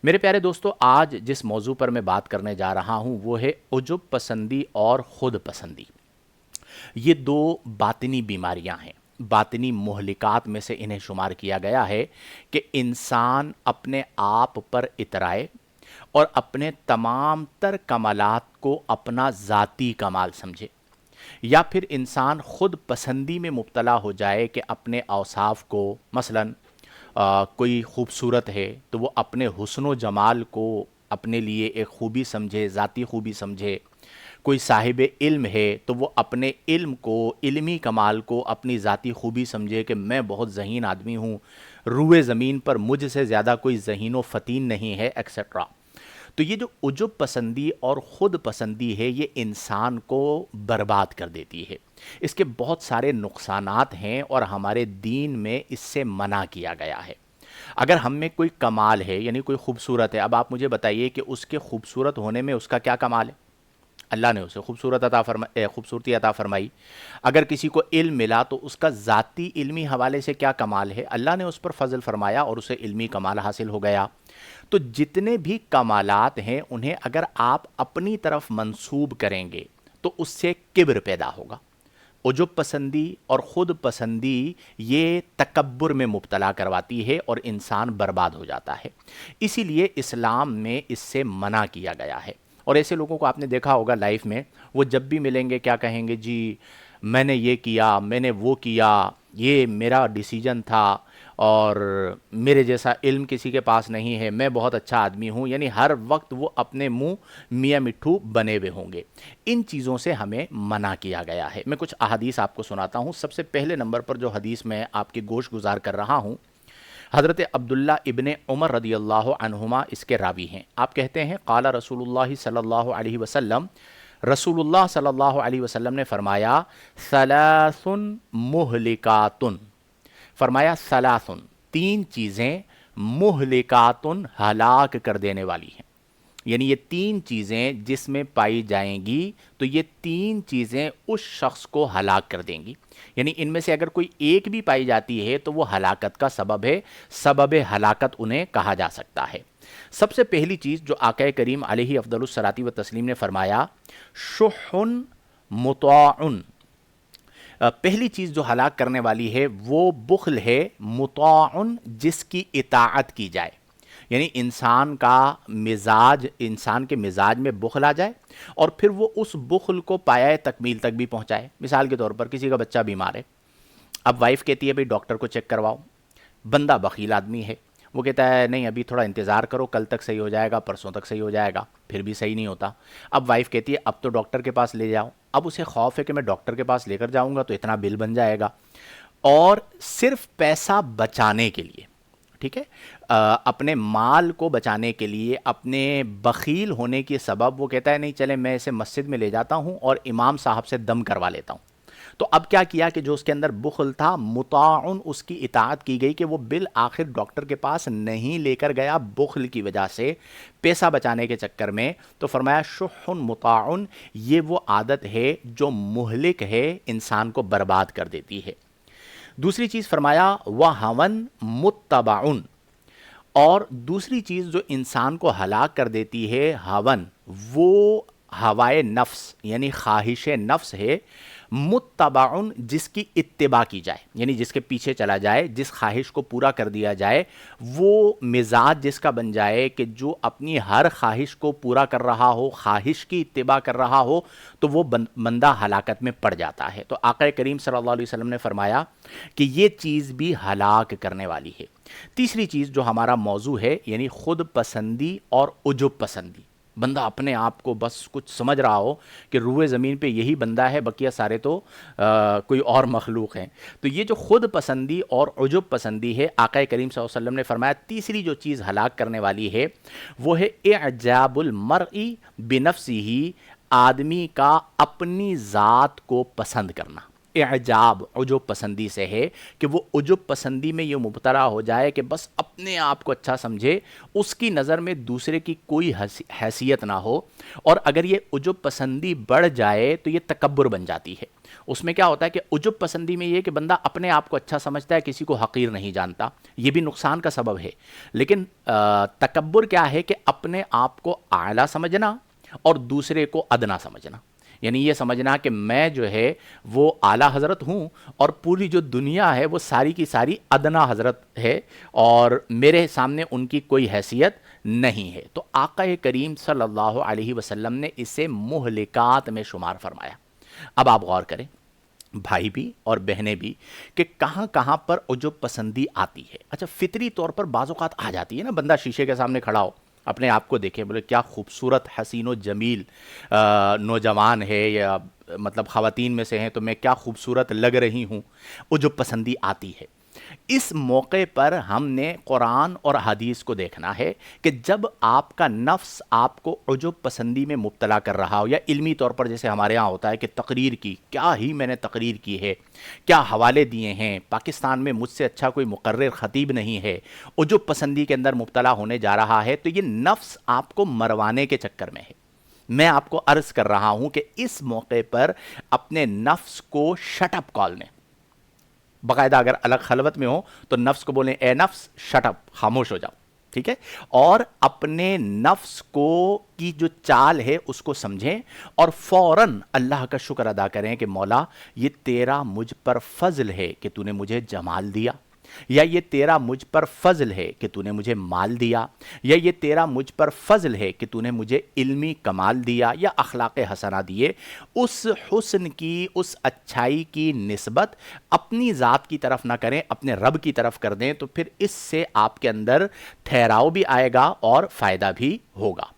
میرے پیارے دوستو، آج جس موضوع پر میں بات کرنے جا رہا ہوں وہ ہے عجب پسندی اور خود پسندی۔ یہ دو باطنی بیماریاں ہیں، باطنی مہلکات میں سے انہیں شمار کیا گیا ہے کہ انسان اپنے آپ پر اترائے اور اپنے تمام تر کمالات کو اپنا ذاتی کمال سمجھے، یا پھر انسان خود پسندی میں مبتلا ہو جائے کہ اپنے اوصاف کو مثلاً کوئی خوبصورت ہے تو وہ اپنے حسن و جمال کو اپنے لیے ایک خوبی سمجھے، ذاتی خوبی سمجھے۔ کوئی صاحب علم ہے تو وہ اپنے علم کو، علمی کمال کو اپنی ذاتی خوبی سمجھے کہ میں بہت ذہین آدمی ہوں، روئے زمین پر مجھ سے زیادہ کوئی ذہین و فتین نہیں ہے، ایکسیٹرا۔ تو یہ جو عجب پسندی اور خود پسندی ہے، یہ انسان کو برباد کر دیتی ہے۔ اس کے بہت سارے نقصانات ہیں اور ہمارے دین میں اس سے منع کیا گیا ہے۔ اگر ہم میں کوئی کمال ہے، یعنی کوئی خوبصورت ہے، اب آپ مجھے بتائیے کہ اس کے خوبصورت ہونے میں اس کا کیا کمال ہے؟ اللہ نے اسے خوبصورتی عطا فرمائی۔ اگر کسی کو علم ملا تو اس کا ذاتی علمی حوالے سے کیا کمال ہے؟ اللہ نے اس پر فضل فرمایا اور اسے علمی کمال حاصل ہو گیا۔ تو جتنے بھی کمالات ہیں انہیں اگر آپ اپنی طرف منسوب کریں گے تو اس سے کبر پیدا ہوگا۔ عجب پسندی اور خود پسندی یہ تکبر میں مبتلا کرواتی ہے اور انسان برباد ہو جاتا ہے۔ اسی لیے اسلام میں اس سے منع کیا گیا ہے۔ اور ایسے لوگوں کو آپ نے دیکھا ہوگا لائف میں، وہ جب بھی ملیں گے کیا کہیں گے؟ جی میں نے یہ کیا، میں نے وہ کیا، یہ میرا ڈیسیجن تھا اور میرے جیسا علم کسی کے پاس نہیں ہے، میں بہت اچھا آدمی ہوں۔ یعنی ہر وقت وہ اپنے منہ میاں مٹھو بنے ہوئے ہوں گے۔ ان چیزوں سے ہمیں منع کیا گیا ہے۔ میں کچھ احادیث آپ کو سناتا ہوں۔ سب سے پہلے نمبر پر جو حدیث میں آپ کی گوش گزار کر رہا ہوں، حضرت عبداللہ ابن عمر رضی اللہ عنہما اس کے راوی ہیں۔ آپ کہتے ہیں قال رسول اللہ صلی اللہ علیہ وسلم، رسول اللہ صلی اللہ علیہ وسلم نے فرمایا ثلاث مہلکات، فرمایا ثلاثن، تین چیزیں، مہلکاتن، ہلاک کر دینے والی ہیں۔ یعنی یہ تین چیزیں جس میں پائی جائیں گی تو یہ تین چیزیں اس شخص کو ہلاک کر دیں گی۔ یعنی ان میں سے اگر کوئی ایک بھی پائی جاتی ہے تو وہ ہلاکت کا سبب ہے، سبب ہلاکت انہیں کہا جا سکتا ہے۔ سب سے پہلی چیز جو آقا کریم علیہ افضل الصلاۃ والتسلیم نے فرمایا، شح مطاع، پہلی چیز جو ہلاک کرنے والی ہے وہ بخل ہے، مطاع، جس کی اطاعت کی جائے۔ یعنی انسان کے مزاج میں بخل آ جائے اور پھر وہ اس بخل کو پایہ تکمیل تک بھی پہنچائے۔ مثال کے طور پر کسی کا بچہ بیمار ہے، اب وائف کہتی ہے بھئی ڈاکٹر کو چیک کرواؤ، بندہ بخیل آدمی ہے، وہ کہتا ہے نہیں ابھی تھوڑا انتظار کرو، کل تک صحیح ہو جائے گا، پرسوں تک صحیح ہو جائے گا، پھر بھی صحیح نہیں ہوتا۔ اب وائف کہتی ہے اب تو ڈاکٹر کے پاس لے جاؤ، اب اسے خوف ہے کہ میں ڈاکٹر کے پاس لے کر جاؤں گا تو اتنا بل بن جائے گا، اور صرف پیسہ بچانے کے لیے، ٹھیک ہے، اپنے مال کو بچانے کے لیے، اپنے بخیل ہونے کے سبب وہ کہتا ہے نہیں چلے میں اسے مسجد میں لے جاتا ہوں اور امام صاحب سے دم کروا لیتا ہوں۔ تو اب کیا کیا کہ جو اس کے اندر بخل تھا، مطاعن، اس کی اطاعت کی گئی کہ وہ بالآخر ڈاکٹر کے پاس نہیں لے کر گیا بخل کی وجہ سے، پیسہ بچانے کے چکر میں۔ تو فرمایا شح مطاعن، یہ وہ عادت ہے جو مہلک ہے، انسان کو برباد کر دیتی ہے۔ دوسری چیز فرمایا وَهَوًا مُتَّبَعٌ، اور دوسری چیز جو انسان کو ہلاک کر دیتی ہے، ہون، وہ ہوائے نفس یعنی خواہش نفس ہے، متبعن، جس کی اتباع کی جائے، یعنی جس کے پیچھے چلا جائے، جس خواہش کو پورا کر دیا جائے، وہ مزاج جس کا بن جائے کہ جو اپنی ہر خواہش کو پورا کر رہا ہو، خواہش کی اتباع کر رہا ہو، تو وہ بندہ ہلاکت میں پڑ جاتا ہے۔ تو آقا کریم صلی اللہ علیہ وسلم نے فرمایا کہ یہ چیز بھی ہلاک کرنے والی ہے۔ تیسری چیز جو ہمارا موضوع ہے، یعنی خود پسندی اور عجب پسندی، بندہ اپنے آپ کو بس کچھ سمجھ رہا ہو کہ روئے زمین پہ یہی بندہ ہے، بقیہ سارے تو کوئی اور مخلوق ہیں۔ تو یہ جو خود پسندی اور عجب پسندی ہے، آقا کریم صلی اللہ علیہ وسلم نے فرمایا تیسری جو چیز ہلاک کرنے والی ہے وہ ہے اعجاب المرء بنفسہ، آدمی کا اپنی ذات کو پسند کرنا۔ اعجاب عجب پسندی سے ہے کہ وہ عجب پسندی میں یہ مبتلا ہو جائے کہ بس اپنے آپ کو اچھا سمجھے، اس کی نظر میں دوسرے کی کوئی حیثیت نہ ہو، اور اگر یہ عجب پسندی بڑھ جائے تو یہ تکبر بن جاتی ہے۔ اس میں کیا ہوتا ہے کہ عجب پسندی میں یہ کہ بندہ اپنے آپ کو اچھا سمجھتا ہے، کسی کو حقیر نہیں جانتا، یہ بھی نقصان کا سبب ہے۔ لیکن تکبر کیا ہے کہ اپنے آپ کو اعلیٰ سمجھنا اور دوسرے کو ادنا سمجھنا، یعنی یہ سمجھنا کہ میں جو ہے وہ اعلیٰ حضرت ہوں اور پوری جو دنیا ہے وہ ساری کی ساری ادنا حضرت ہے اور میرے سامنے ان کی کوئی حیثیت نہیں ہے۔ تو آقا کریم صلی اللہ علیہ وسلم نے اسے مہلکات میں شمار فرمایا۔ اب آپ غور کریں بھائی بھی اور بہنیں بھی کہ کہاں کہاں پر عجب پسندی آتی ہے۔ اچھا فطری طور پر بعض اوقات آ جاتی ہے نا، بندہ شیشے کے سامنے کھڑا ہو، اپنے آپ کو دیکھے، بولے کیا خوبصورت حسین و جمیل نوجوان ہے، یا مطلب خواتین میں سے ہیں تو میں کیا خوبصورت لگ رہی ہوں، عجب پسندی آتی ہے۔ اس موقع پر ہم نے قرآن اور حدیث کو دیکھنا ہے کہ جب آپ کا نفس آپ کو عجب پسندی میں مبتلا کر رہا ہو، یا علمی طور پر جیسے ہمارے ہاں ہوتا ہے کہ تقریر کی، کیا ہی میں نے تقریر کی ہے، کیا حوالے دیے ہیں، پاکستان میں مجھ سے اچھا کوئی مقرر خطیب نہیں ہے، عجب پسندی کے اندر مبتلا ہونے جا رہا ہے، تو یہ نفس آپ کو مروانے کے چکر میں ہے۔ میں آپ کو عرض کر رہا ہوں کہ اس موقع پر اپنے نفس کو شٹ اپ کال لیں، باقاعدہ اگر الگ خلوت میں ہو تو نفس کو بولیں اے نفس شٹ اپ، خاموش ہو جاؤ، ٹھیک ہے، اور اپنے نفس کو کی جو چال ہے اس کو سمجھیں اور فوراً اللہ کا شکر ادا کریں کہ مولا یہ تیرا مجھ پر فضل ہے کہ تو نے مجھے جمال دیا، یا یہ تیرا مجھ پر فضل ہے کہ تو نے مجھے مال دیا، یا یہ تیرا مجھ پر فضل ہے کہ تو نے مجھے علمی کمال دیا یا اخلاق حسنہ دیے۔ اس حسن کی، اس اچھائی کی نسبت اپنی ذات کی طرف نہ کریں، اپنے رب کی طرف کر دیں، تو پھر اس سے آپ کے اندر ٹھہراؤ بھی آئے گا اور فائدہ بھی ہوگا۔